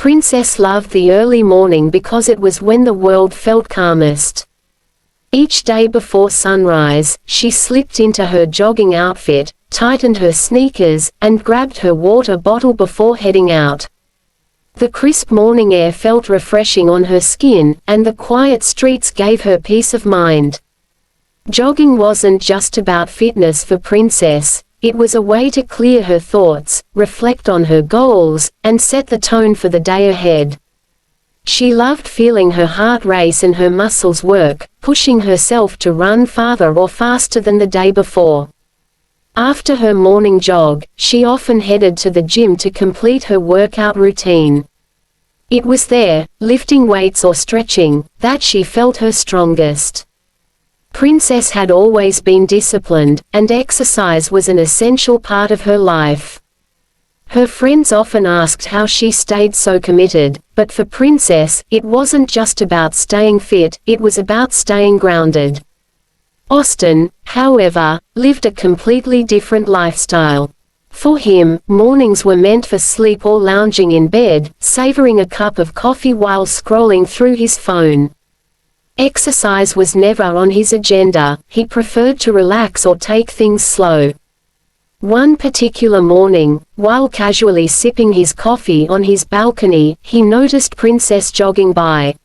Princess loved the early morning because it was when the world felt calmest. Each day before sunrise, she slipped into her jogging outfit, tightened her sneakers, and grabbed her water bottle before heading out. The crisp morning air felt refreshing on her skin, and the quiet streets gave her peace of mind. Jogging wasn't just about fitness for Princess, it was a way to clear her thoughts, reflect on her goals, and set the tone for the day ahead. She loved feeling her heart race and her muscles work, pushing herself to run farther or faster than the day before. After her morning jog, she often headed to the gym to complete her workout routine. It was there, lifting weights or stretching, that she felt her strongest. Princess had always been disciplined, and exercise was an essential part of her life. Her friends often asked how she stayed so committed, but for Princess, it wasn't just about staying fit, it was about staying grounded. Austin, however, lived a completely different lifestyle. For him, mornings were meant for sleep or lounging in bed, savoring a cup of coffee while scrolling through his phone. Exercise was never on his agenda, he preferred to relax or take things slow. One particular morning, while casually sipping his coffee on his balcony, he noticed Princess jogging by.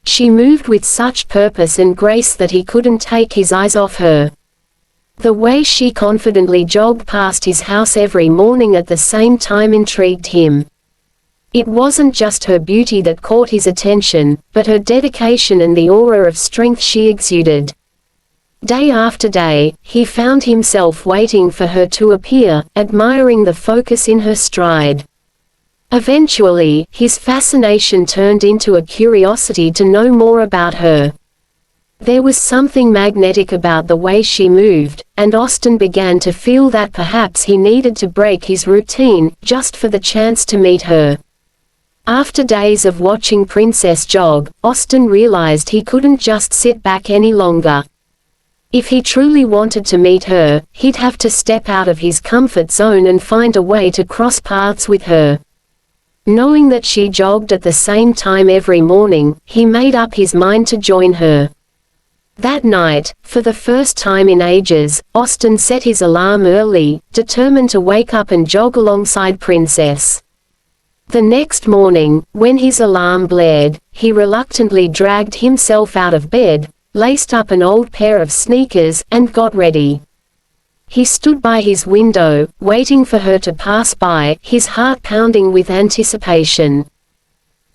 She moved with such purpose and grace that he couldn't take his eyes off her. The way she confidently jogged past his house every morning at the same time intrigued him. It wasn't just her beauty that caught his attention, but her dedication and the aura of strength she exuded. Day after day, he found himself waiting for her to appear, admiring the focus in her stride. Eventually, his fascination turned into a curiosity to know more about her. There was something magnetic about the way she moved, and Austin began to feel that perhaps he needed to break his routine, just for the chance to meet her. After days of watching Princess jog, Austin realized he couldn't just sit back any longer. If he truly wanted to meet her, he'd have to step out of his comfort zone and find a way to cross paths with her. Knowing that she jogged at the same time every morning, he made up his mind to join her. That night, for the first time in ages, Austin set his alarm early, determined to wake up and jog alongside Princess. The next morning, when his alarm blared, he reluctantly dragged himself out of bed, laced up an old pair of sneakers, and got ready. He stood by his window, waiting for her to pass by, his heart pounding with anticipation.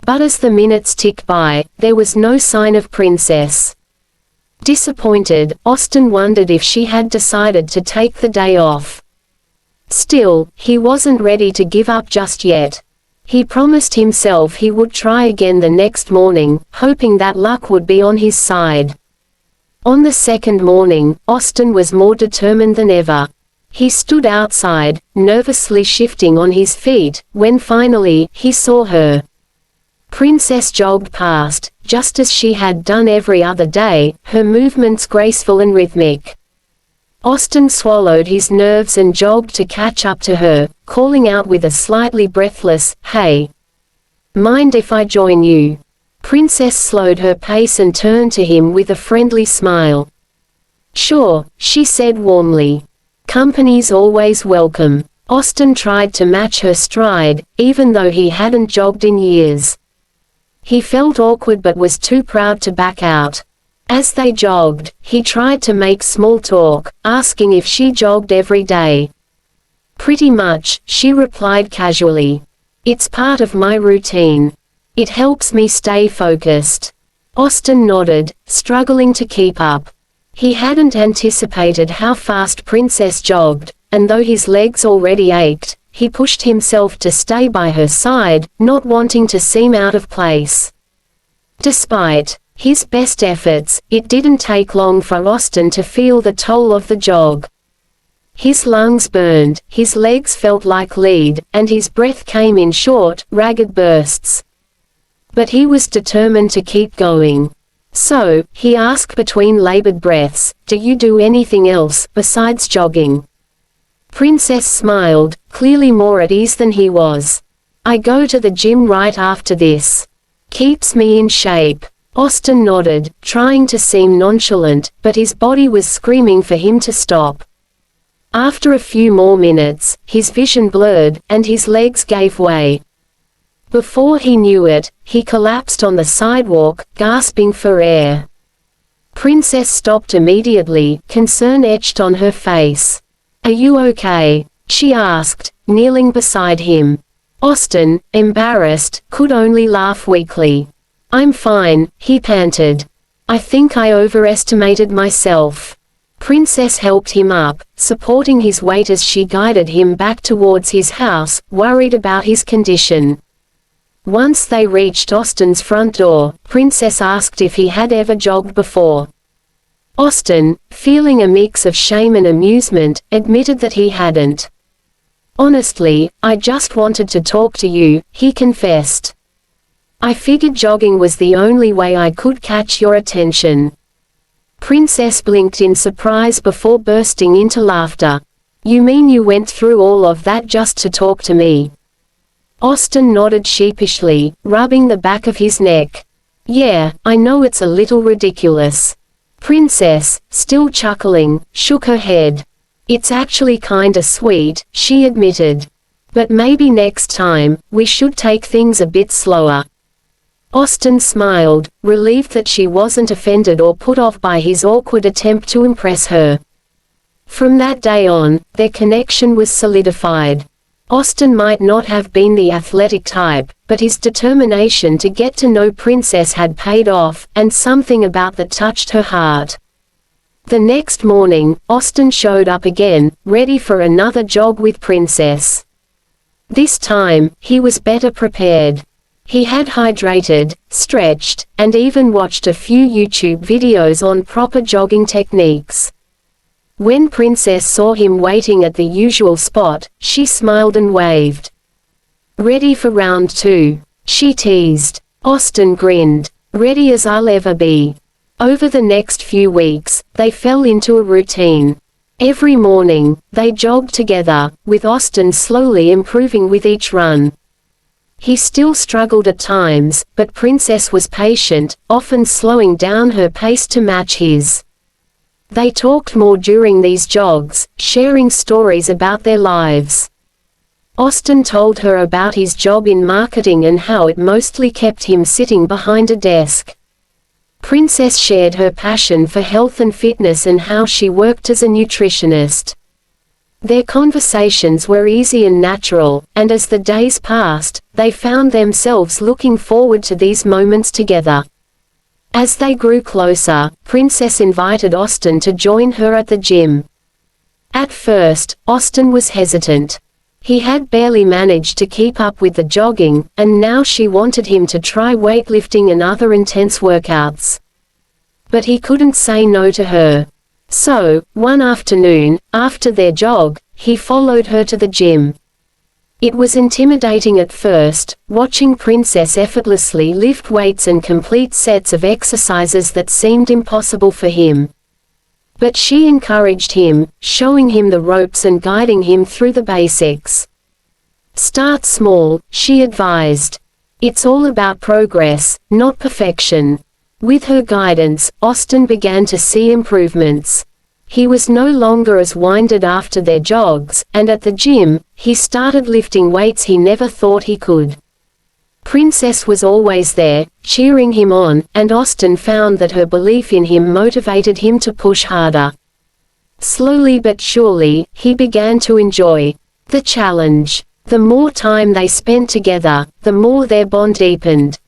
But as the minutes ticked by, there was no sign of Princess. Disappointed, Austin wondered if she had decided to take the day off. Still, he wasn't ready to give up just yet. He promised himself he would try again the next morning, hoping that luck would be on his side. On the second morning, Austin was more determined than ever. He stood outside, nervously shifting on his feet, when finally, he saw her. Princess jogged past, just as she had done every other day, her movements graceful and rhythmic. Austin swallowed his nerves and jogged to catch up to her, calling out with a slightly breathless, "Hey! Mind if I join you?" Princess slowed her pace and turned to him with a friendly smile. "Sure," she said warmly. "Company's always welcome." Austin tried to match her stride, even though he hadn't jogged in years. He felt awkward but was too proud to back out. As they jogged, he tried to make small talk, asking if she jogged every day. "Pretty much," she replied casually. "It's part of my routine. It helps me stay focused." Austin nodded, struggling to keep up. He hadn't anticipated how fast Princess jogged, and though his legs already ached, he pushed himself to stay by her side, not wanting to seem out of place. Despite his best efforts, it didn't take long for Austin to feel the toll of the jog. His lungs burned, his legs felt like lead, and his breath came in short, ragged bursts. But he was determined to keep going. "So," he asked between labored breaths, "do you do anything else, besides jogging?" Princess smiled, clearly more at ease than he was. I go to the gym right after this. Keeps me in shape. Austin nodded, trying to seem nonchalant, but his body was screaming for him to stop. After a few more minutes, his vision blurred, and his legs gave way. Before he knew it, he collapsed on the sidewalk, gasping for air. Princess stopped immediately, concern etched on her face. Are you okay? She asked, kneeling beside him. Austin, embarrassed, could only laugh weakly. I'm fine, he panted. I think I overestimated myself. Princess helped him up, supporting his weight as she guided him back towards his house, worried about his condition. Once they reached Austin's front door, Princess asked if he had ever jogged before. Austin, feeling a mix of shame and amusement, admitted that he hadn't. Honestly, I just wanted to talk to you, he confessed. I figured jogging was the only way I could catch your attention. Princess blinked in surprise before bursting into laughter. You mean you went through all of that just to talk to me? Austin nodded sheepishly, rubbing the back of his neck. Yeah, I know it's a little ridiculous. Princess, still chuckling, shook her head. It's actually kinda sweet, she admitted. But maybe next time, we should take things a bit slower. Austin smiled, relieved that she wasn't offended or put off by his awkward attempt to impress her. From that day on, their connection was solidified. Austin might not have been the athletic type, but his determination to get to know Princess had paid off, and something about that touched her heart. The next morning, Austin showed up again, ready for another jog with Princess. This time, he was better prepared. He had hydrated, stretched, and even watched a few YouTube videos on proper jogging techniques. When Princess saw him waiting at the usual spot, she smiled and waved. Ready for round 2? She teased. Austin grinned. Ready as I'll ever be. Over the next few weeks, they fell into a routine. Every morning, they jogged together, with Austin slowly improving with each run. He still struggled at times, but Princess was patient, often slowing down her pace to match his. They talked more during these jogs, sharing stories about their lives. Austin told her about his job in marketing and how it mostly kept him sitting behind a desk. Princess shared her passion for health and fitness and how she worked as a nutritionist. Their conversations were easy and natural, and as the days passed, they found themselves looking forward to these moments together. As they grew closer, Princess invited Austin to join her at the gym. At first, Austin was hesitant. He had barely managed to keep up with the jogging, and now she wanted him to try weightlifting and other intense workouts. But he couldn't say no to her. So, one afternoon, after their jog, he followed her to the gym. It was intimidating at first, watching Princess effortlessly lift weights and complete sets of exercises that seemed impossible for him. But she encouraged him, showing him the ropes and guiding him through the basics. Start small, she advised. It's all about progress, not perfection. With her guidance, Austin began to see improvements. He was no longer as winded after their jogs, and at the gym, he started lifting weights he never thought he could. Princess was always there, cheering him on, and Austin found that her belief in him motivated him to push harder. Slowly but surely, he began to enjoy the challenge. The more time they spent together, the more their bond deepened.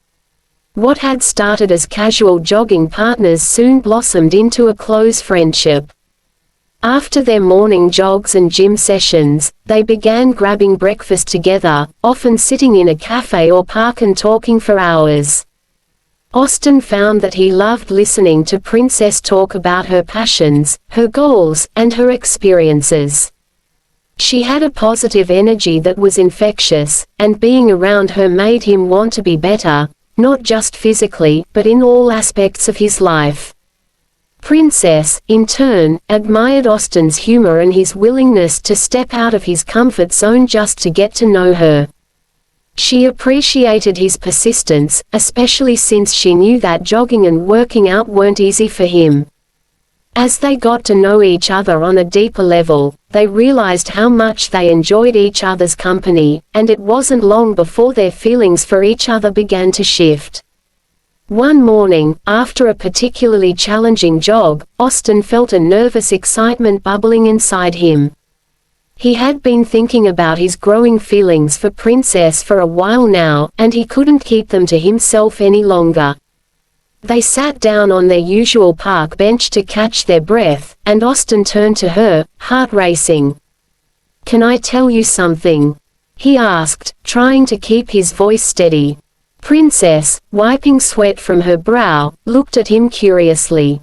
What had started as casual jogging partners soon blossomed into a close friendship. After their morning jogs and gym sessions, they began grabbing breakfast together, often sitting in a cafe or park and talking for hours. Austin found that he loved listening to Princess talk about her passions, her goals, and her experiences. She had a positive energy that was infectious, and being around her made him want to be better, not just physically, but in all aspects of his life. Princess, in turn, admired Austin's humor and his willingness to step out of his comfort zone just to get to know her. She appreciated his persistence, especially since she knew that jogging and working out weren't easy for him. As they got to know each other on a deeper level, they realized how much they enjoyed each other's company, and it wasn't long before their feelings for each other began to shift. One morning, after a particularly challenging jog, Austin felt a nervous excitement bubbling inside him. He had been thinking about his growing feelings for Princess for a while now, and he couldn't keep them to himself any longer. They sat down on their usual park bench to catch their breath, and Austin turned to her, heart racing. "Can I tell you something?" he asked, trying to keep his voice steady. Princess, wiping sweat from her brow, looked at him curiously.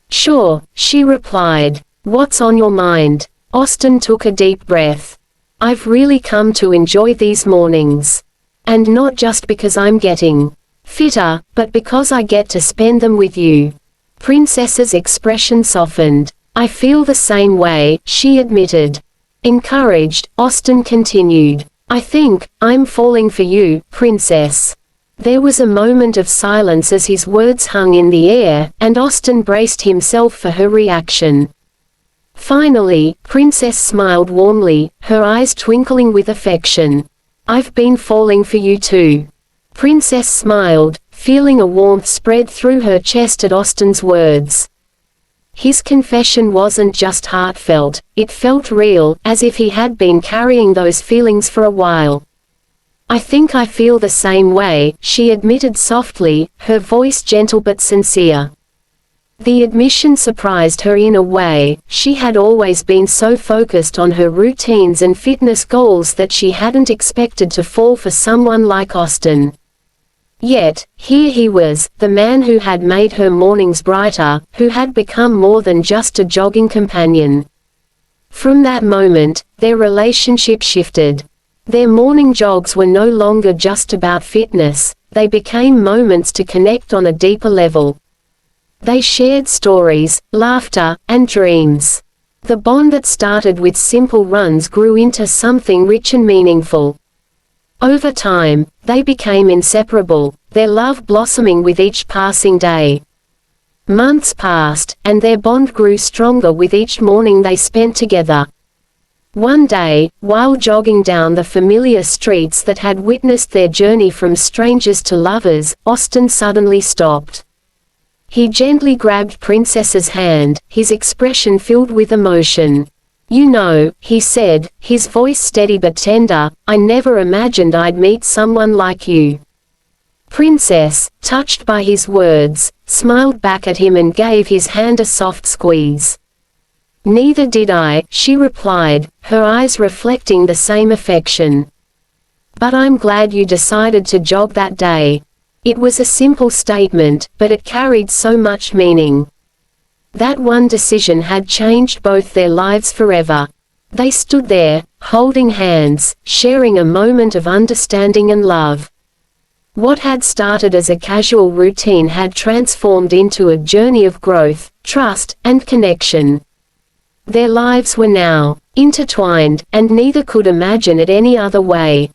"Sure," she replied. "What's on your mind?" Austin took a deep breath. "I've really come to enjoy these mornings. And not just because I'm getting fitter, but because I get to spend them with you." Princess's expression softened. "I feel the same way," she admitted. Encouraged, Austin continued. "I think I'm falling for you, Princess." There was a moment of silence as his words hung in the air, and Austin braced himself for her reaction. Finally, Princess smiled warmly, her eyes twinkling with affection. "I've been falling for you too." Princess smiled, feeling a warmth spread through her chest at Austin's words. His confession wasn't just heartfelt, it felt real, as if he had been carrying those feelings for a while. "I think I feel the same way," she admitted softly, her voice gentle but sincere. The admission surprised her in a way. She had always been so focused on her routines and fitness goals that she hadn't expected to fall for someone like Austin. Yet, here he was, the man who had made her mornings brighter, who had become more than just a jogging companion. From that moment, their relationship shifted. Their morning jogs were no longer just about fitness, they became moments to connect on a deeper level. They shared stories, laughter, and dreams. The bond that started with simple runs grew into something rich and meaningful. Over time, they became inseparable, their love blossoming with each passing day. Months passed, and their bond grew stronger with each morning they spent together. One day, while jogging down the familiar streets that had witnessed their journey from strangers to lovers, Austin suddenly stopped. He gently grabbed Princess's hand, his expression filled with emotion. "You know," he said, his voice steady but tender, "I never imagined I'd meet someone like you." Princess, touched by his words, smiled back at him and gave his hand a soft squeeze. "Neither did I," she replied, her eyes reflecting the same affection. "But I'm glad you decided to jog that day." It was a simple statement, but it carried so much meaning. That one decision had changed both their lives forever. They stood there, holding hands, sharing a moment of understanding and love. What had started as a casual routine had transformed into a journey of growth, trust, and connection. Their lives were now intertwined, and neither could imagine it any other way.